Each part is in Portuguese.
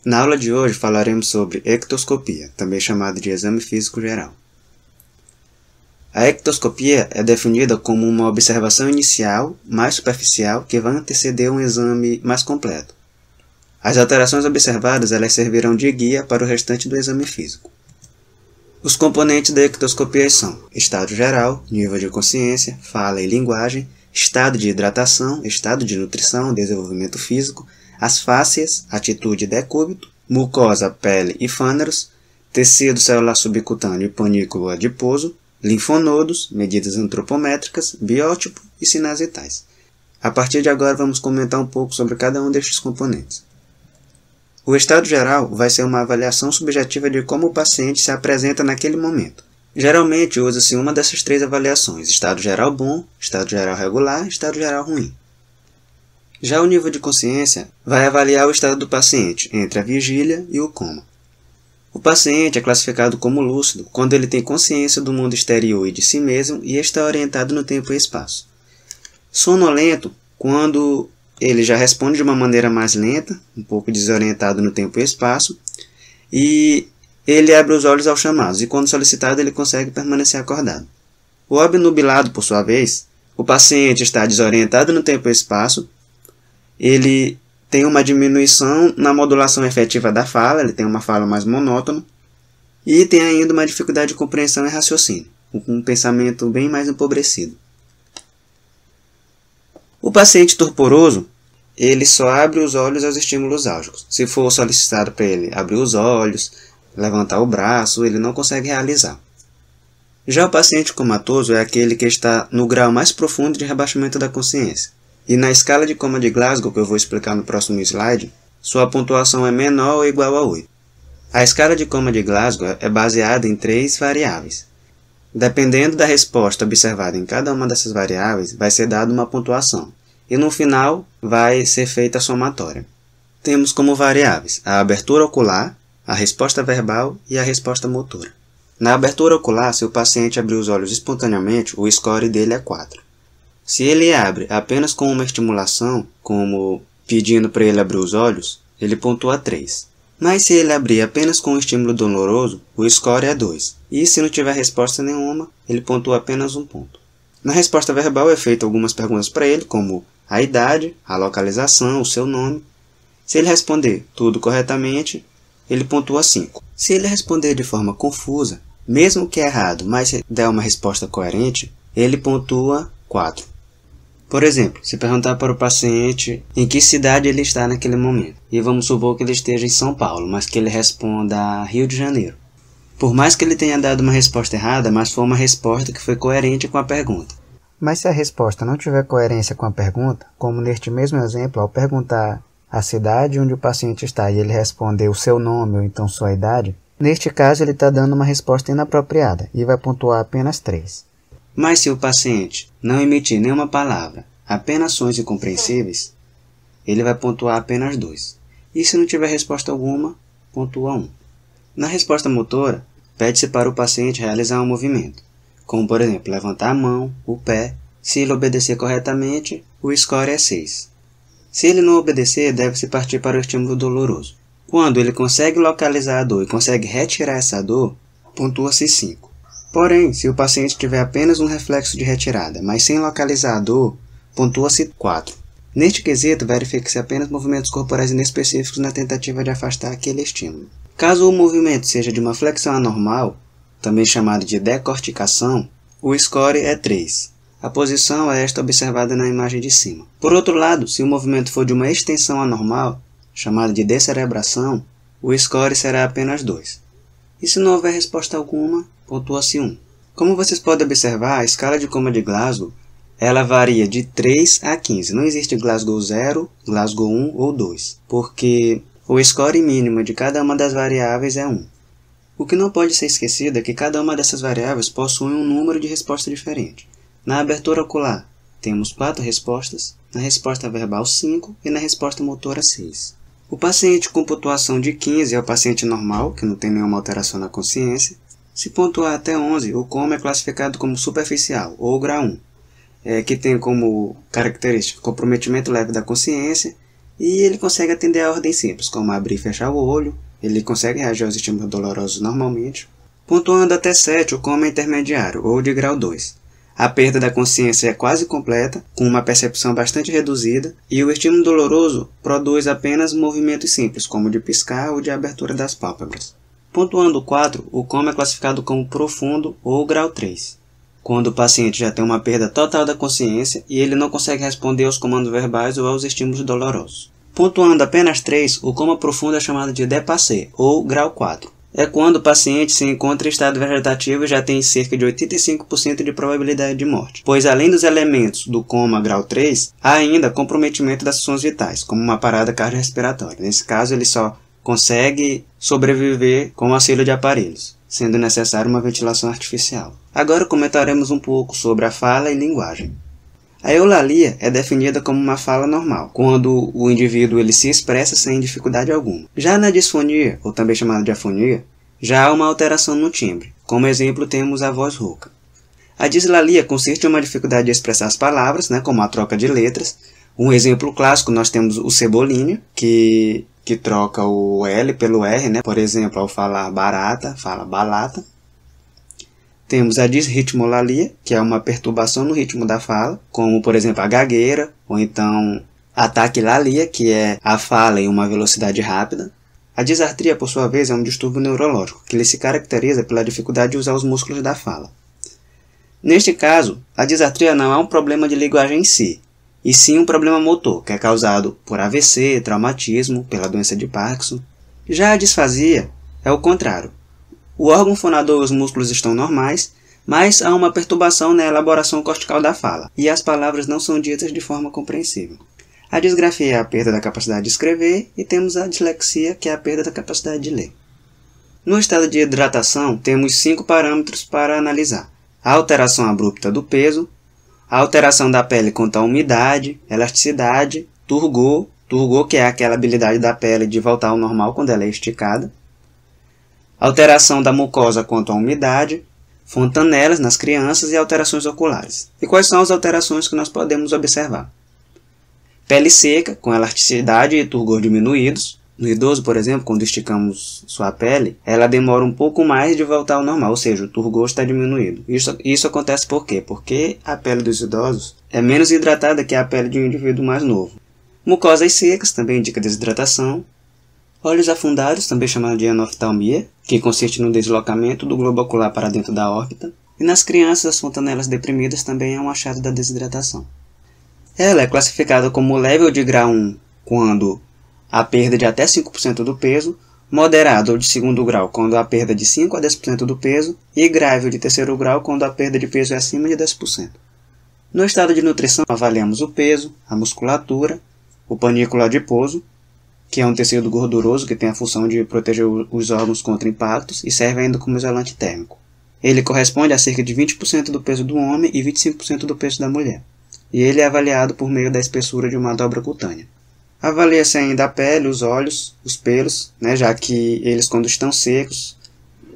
Na aula de hoje falaremos sobre ectoscopia, também chamada de exame físico geral. A ectoscopia é definida como uma observação inicial, mais superficial, que vai anteceder um exame mais completo. As alterações observadas elas servirão de guia para o restante do exame físico. Os componentes da ectoscopia são estado geral, nível de consciência, fala e linguagem, estado de hidratação, estado de nutrição, desenvolvimento físico, as fáscias, atitude e decúbito, mucosa, pele e fâneros, tecido celular subcutâneo e panículo adiposo, linfonodos, medidas antropométricas, biótipo e sinais vitais. A partir de agora vamos comentar um pouco sobre cada um destes componentes. O estado geral vai ser uma avaliação subjetiva de como o paciente se apresenta naquele momento. Geralmente usa-se uma dessas três avaliações: estado geral bom, estado geral regular e estado geral ruim. Já o nível de consciência vai avaliar o estado do paciente entre a vigília e o coma. O paciente é classificado como lúcido quando ele tem consciência do mundo exterior e de si mesmo e está orientado no tempo e espaço. Sonolento quando ele já responde de uma maneira mais lenta, um pouco desorientado no tempo e espaço, e ele abre os olhos aos chamados, e quando solicitado ele consegue permanecer acordado. O obnubilado, por sua vez, o paciente está desorientado no tempo e espaço, ele tem uma diminuição na modulação efetiva da fala, ele tem uma fala mais monótona, e tem ainda uma dificuldade de compreensão e raciocínio, um pensamento bem mais empobrecido. O paciente torporoso, ele só abre os olhos aos estímulos álgicos. Se for solicitado para ele abrir os olhos, levantar o braço, ele não consegue realizar. Já o paciente comatoso é aquele que está no grau mais profundo de rebaixamento da consciência. E na escala de coma de Glasgow, que eu vou explicar no próximo slide, sua pontuação é menor ou igual a 8. A escala de coma de Glasgow é baseada em 3 variáveis. Dependendo da resposta observada em cada uma dessas variáveis, vai ser dada uma pontuação. E no final, vai ser feita a somatória. Temos como variáveis a abertura ocular, a resposta verbal e a resposta motora. Na abertura ocular, se o paciente abrir os olhos espontaneamente, o score dele é 4. Se ele abre apenas com uma estimulação, como pedindo para ele abrir os olhos, ele pontua 3. Mas se ele abrir apenas com um estímulo doloroso, o score é 2. E se não tiver resposta nenhuma, ele pontua apenas 1 ponto. Na resposta verbal é feita algumas perguntas para ele, como a idade, a localização, o seu nome. Se ele responder tudo corretamente, ele pontua 5. Se ele responder de forma confusa, mesmo que errado, mas der uma resposta coerente, ele pontua 4. Por exemplo, se perguntar para o paciente em que cidade ele está naquele momento, e vamos supor que ele esteja em São Paulo, mas que ele responda Rio de Janeiro. Por mais que ele tenha dado uma resposta errada, mas foi uma resposta que foi coerente com a pergunta. Mas se a resposta não tiver coerência com a pergunta, como neste mesmo exemplo, ao perguntar a cidade onde o paciente está e ele responder o seu nome ou então sua idade, neste caso ele está dando uma resposta inapropriada e vai pontuar apenas 3. Mas se o paciente não emitir nenhuma palavra, apenas sons incompreensíveis, ele vai pontuar apenas 2. E se não tiver resposta alguma, pontua 1. Na resposta motora, pede-se para o paciente realizar um movimento, como por exemplo, levantar a mão, o pé. Se ele obedecer corretamente, o score é 6. Se ele não obedecer, deve-se partir para o estímulo doloroso. Quando ele consegue localizar a dor e consegue retirar essa dor, pontua-se 5. Porém, se o paciente tiver apenas um reflexo de retirada, mas sem localizar a dor, pontua-se 4. Neste quesito, verifica-se apenas movimentos corporais inespecíficos na tentativa de afastar aquele estímulo. Caso o movimento seja de uma flexão anormal, também chamada de decorticação, o score é 3. A posição é esta observada na imagem de cima. Por outro lado, se o movimento for de uma extensão anormal, chamada de descerebração, o score será apenas 2. E se não houver resposta alguma, pontua-se 1. Como vocês podem observar, a escala de coma de Glasgow ela varia de 3 a 15. Não existe Glasgow 0, Glasgow 1 ou 2, porque o score mínimo de cada uma das variáveis é 1. O que não pode ser esquecido é que cada uma dessas variáveis possui um número de resposta diferente. Na abertura ocular, temos 4 respostas, na resposta verbal 5 e na resposta motora 6. O paciente com pontuação de 15 é o paciente normal, que não tem nenhuma alteração na consciência. Se pontuar até 11, o coma é classificado como superficial, ou grau 1, que tem como característica comprometimento leve da consciência e ele consegue atender a ordens simples, como abrir e fechar o olho, ele consegue reagir aos estímulos dolorosos normalmente. Pontuando até 7, o coma é intermediário, ou de grau 2. A perda da consciência é quase completa, com uma percepção bastante reduzida, e o estímulo doloroso produz apenas movimentos simples, como de piscar ou de abertura das pálpebras. Pontuando 4, o coma é classificado como profundo ou grau 3, quando o paciente já tem uma perda total da consciência e ele não consegue responder aos comandos verbais ou aos estímulos dolorosos. Pontuando apenas 3, o coma profundo é chamado de dépassé, ou grau 4. É quando o paciente se encontra em estado vegetativo e já tem cerca de 85% de probabilidade de morte, pois além dos elementos do coma grau 3, há ainda comprometimento das funções vitais, como uma parada cardiorrespiratória. Nesse caso, ele só consegue sobreviver com o auxílio de aparelhos, sendo necessária uma ventilação artificial. Agora comentaremos um pouco sobre a fala e linguagem. A eulalia é definida como uma fala normal, quando o indivíduo ele se expressa sem dificuldade alguma. Já na disfonia, ou também chamada de afonia, já há uma alteração no timbre. Como exemplo, temos a voz rouca. A dislalia consiste em uma dificuldade de expressar as palavras, como a troca de letras. Um exemplo clássico, nós temos o cebolinha, que troca o L pelo R, por exemplo, ao falar barata, fala balata. Temos a disritmolalia, que é uma perturbação no ritmo da fala, como, por exemplo, a gagueira, ou então a taquilalia, que é a fala em uma velocidade rápida. A disartria, por sua vez, é um distúrbio neurológico, que ele se caracteriza pela dificuldade de usar os músculos da fala. Neste caso, a disartria não é um problema de linguagem em si, e sim um problema motor, que é causado por AVC, traumatismo, pela doença de Parkinson. Já a disfasia é o contrário. O órgão fonador e os músculos estão normais, mas há uma perturbação na elaboração cortical da fala, e as palavras não são ditas de forma compreensível. A disgrafia é a perda da capacidade de escrever, e temos a dislexia, que é a perda da capacidade de ler. No estado de hidratação, temos 5 parâmetros para analisar: a alteração abrupta do peso, a alteração da pele quanto à umidade, elasticidade, turgor, que é aquela habilidade da pele de voltar ao normal quando ela é esticada, alteração da mucosa quanto à umidade, fontanelas nas crianças e alterações oculares. E quais são as alterações que nós podemos observar? Pele seca, com elasticidade e turgor diminuídos. No idoso, por exemplo, quando esticamos sua pele, ela demora um pouco mais de voltar ao normal, ou seja, o turgor está diminuído. Isso acontece por quê? Porque a pele dos idosos é menos hidratada que a pele de um indivíduo mais novo. Mucosas secas também indica desidratação. Olhos afundados, também chamado de anoftalmia, que consiste no deslocamento do globo ocular para dentro da órbita. E nas crianças, as fontanelas deprimidas também é um achado da desidratação. Ela é classificada como leve ou de grau 1, quando a perda de até 5% do peso, moderado ou de segundo grau, quando a perda de 5 a 10% do peso, e grave ou de terceiro grau, quando a perda de peso é acima de 10%. No estado de nutrição, avaliamos o peso, a musculatura, o panículo adiposo, que é um tecido gorduroso que tem a função de proteger os órgãos contra impactos e serve ainda como isolante térmico. Ele corresponde a cerca de 20% do peso do homem e 25% do peso da mulher, e ele é avaliado por meio da espessura de uma dobra cutânea. Avalia-se ainda a pele, os olhos, os pelos, já que eles, quando estão secos,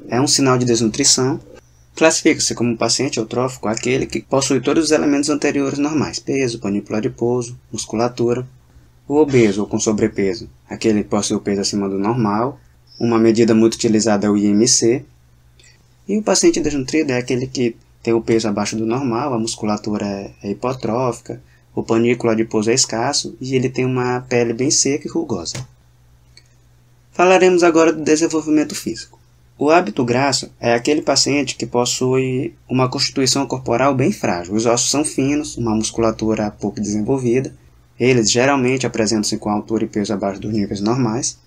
é um sinal de desnutrição. Classifica-se como um paciente eutrófico aquele que possui todos os elementos anteriores normais: peso, panículo adiposo, musculatura. O obeso ou com sobrepeso, aquele que possui o peso acima do normal. Uma medida muito utilizada é o IMC. E o paciente desnutrido é aquele que tem o peso abaixo do normal, a musculatura é hipotrófica, o panículo adiposo é escasso e ele tem uma pele bem seca e rugosa. Falaremos agora do desenvolvimento físico. O hábito grasso é aquele paciente que possui uma constituição corporal bem frágil. Os ossos são finos, uma musculatura pouco desenvolvida. Eles geralmente apresentam-se com altura e peso abaixo dos níveis normais.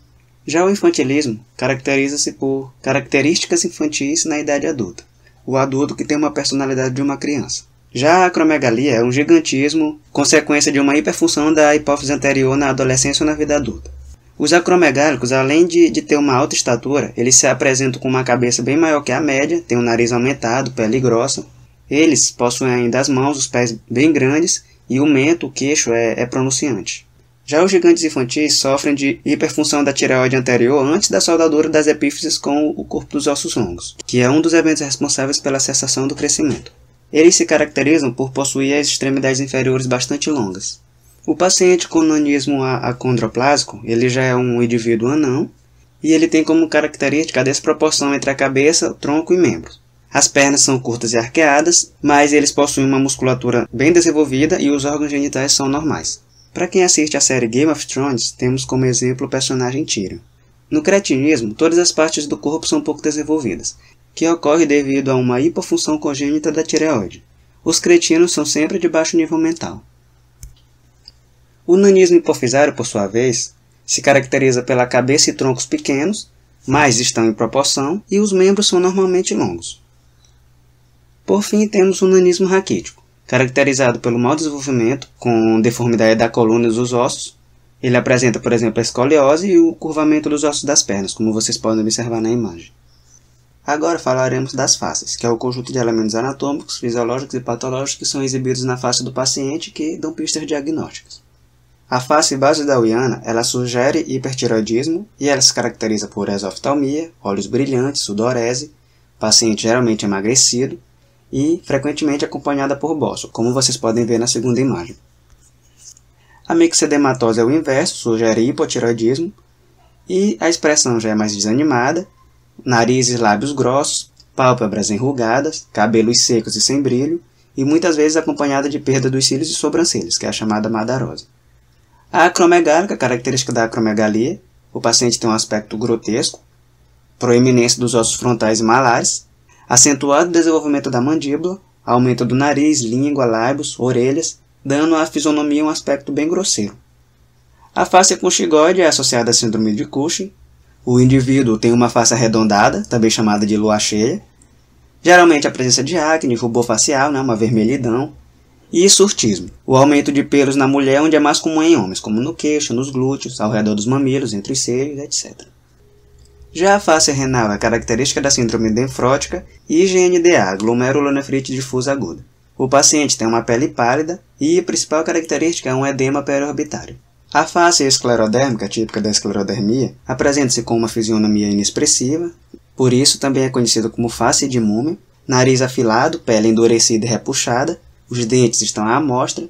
Já o infantilismo caracteriza-se por características infantis na idade adulta. O adulto que tem uma personalidade de uma criança. Já a acromegalia é um gigantismo, consequência de uma hiperfunção da hipófise anterior na adolescência ou na vida adulta. Os acromegálicos, além de ter uma alta estatura, eles se apresentam com uma cabeça bem maior que a média, tem um nariz aumentado, pele grossa. Eles possuem ainda as mãos, os pés bem grandes e o mento, o queixo, é pronunciante. Já os gigantes infantis sofrem de hiperfunção da tireoide anterior antes da soldadura das epífises com o corpo dos ossos longos, que é um dos eventos responsáveis pela cessação do crescimento. Eles se caracterizam por possuir as extremidades inferiores bastante longas. O paciente com nanismo acondroplásico, ele já é um indivíduo anão e ele tem como característica a desproporção entre a cabeça, tronco e membros. As pernas são curtas e arqueadas, mas eles possuem uma musculatura bem desenvolvida e os órgãos genitais são normais. Para quem assiste a série Game of Thrones, temos como exemplo o personagem Tyrion. No cretinismo, todas as partes do corpo são pouco desenvolvidas, que ocorre devido a uma hipofunção congênita da tireoide. Os cretinos são sempre de baixo nível mental. O nanismo hipofisário, por sua vez, se caracteriza pela cabeça e troncos pequenos, mas estão em proporção, e os membros são normalmente longos. Por fim, temos o nanismo raquítico, caracterizado pelo mau desenvolvimento, com deformidade da coluna e dos ossos. Ele apresenta, por exemplo, a escoliose e o curvamento dos ossos das pernas, como vocês podem observar na imagem. Agora falaremos das faces, que é o conjunto de elementos anatômicos, fisiológicos e patológicos que são exibidos na face do paciente que dão pistas diagnósticas. A face basodauiana, ela sugere hipertireoidismo e ela se caracteriza por exoftalmia, olhos brilhantes, sudorese, paciente geralmente emagrecido e frequentemente acompanhada por boço, como vocês podem ver na segunda imagem. A mixedematose é o inverso, sugere hipotireoidismo e a expressão já é mais desanimada, nariz e lábios grossos, pálpebras enrugadas, cabelos secos e sem brilho e muitas vezes acompanhada de perda dos cílios e sobrancelhas, que é a chamada madarose. A acromegálica, característica da acromegalia, o paciente tem um aspecto grotesco, proeminência dos ossos frontais e malares, acentuado desenvolvimento da mandíbula, aumento do nariz, língua, lábios, orelhas, dando à fisionomia um aspecto bem grosseiro. A face conchigoide é associada à síndrome de Cushing. O indivíduo tem uma face arredondada, também chamada de lua cheia. Geralmente a presença de acne, rubor facial, uma vermelhidão. E surtismo, o aumento de pelos na mulher onde é mais comum em homens, como no queixo, nos glúteos, ao redor dos mamilos, entre os seios, etc. Já a face renal é característica da síndrome nefrótica e GNDA, glomerulonefrite difusa aguda. O paciente tem uma pele pálida e a principal característica é um edema periorbitário. A face esclerodérmica, típica da esclerodermia, apresenta-se com uma fisionomia inexpressiva, por isso também é conhecida como face de múmia, nariz afilado, pele endurecida e repuxada, os dentes estão à amostra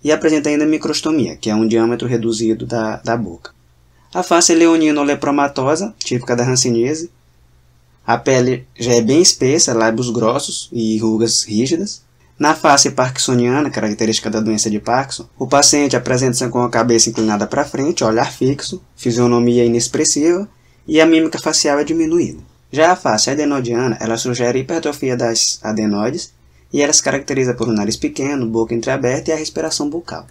e apresenta ainda microstomia, que é um diâmetro reduzido da boca. A face leonino-lepromatosa, típica da hanseníase. A pele já é bem espessa, lábios grossos e rugas rígidas. Na face parkinsoniana, característica da doença de Parkinson, o paciente apresenta-se com a cabeça inclinada para frente, olhar fixo, fisionomia inexpressiva e a mímica facial é diminuída. Já a face adenodiana, ela sugere hipertrofia das adenoides e ela se caracteriza por um nariz pequeno, boca entreaberta e a respiração bucal.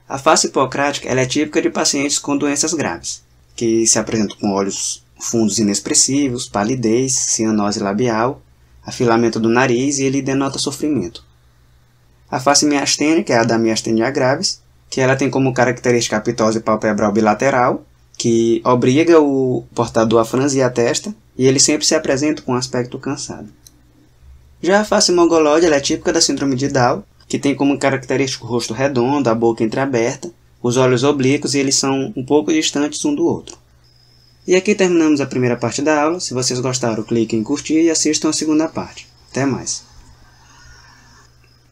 A face hipocrática ela é típica de pacientes com doenças graves, que se apresentam com olhos fundos inexpressivos, palidez, cianose labial, afilamento do nariz e ele denota sofrimento. A face miastênica é a da miastenia gravis, que ela tem como característica a pitose palpebral bilateral, que obriga o portador a franzir a testa e ele sempre se apresenta com um aspecto cansado. Já a face mongolóide ela é típica da síndrome de Down, que tem como característica o rosto redondo, a boca entreaberta, os olhos oblíquos e eles são um pouco distantes um do outro. E aqui terminamos a primeira parte da aula. Se vocês gostaram, cliquem em curtir e assistam a segunda parte. Até mais!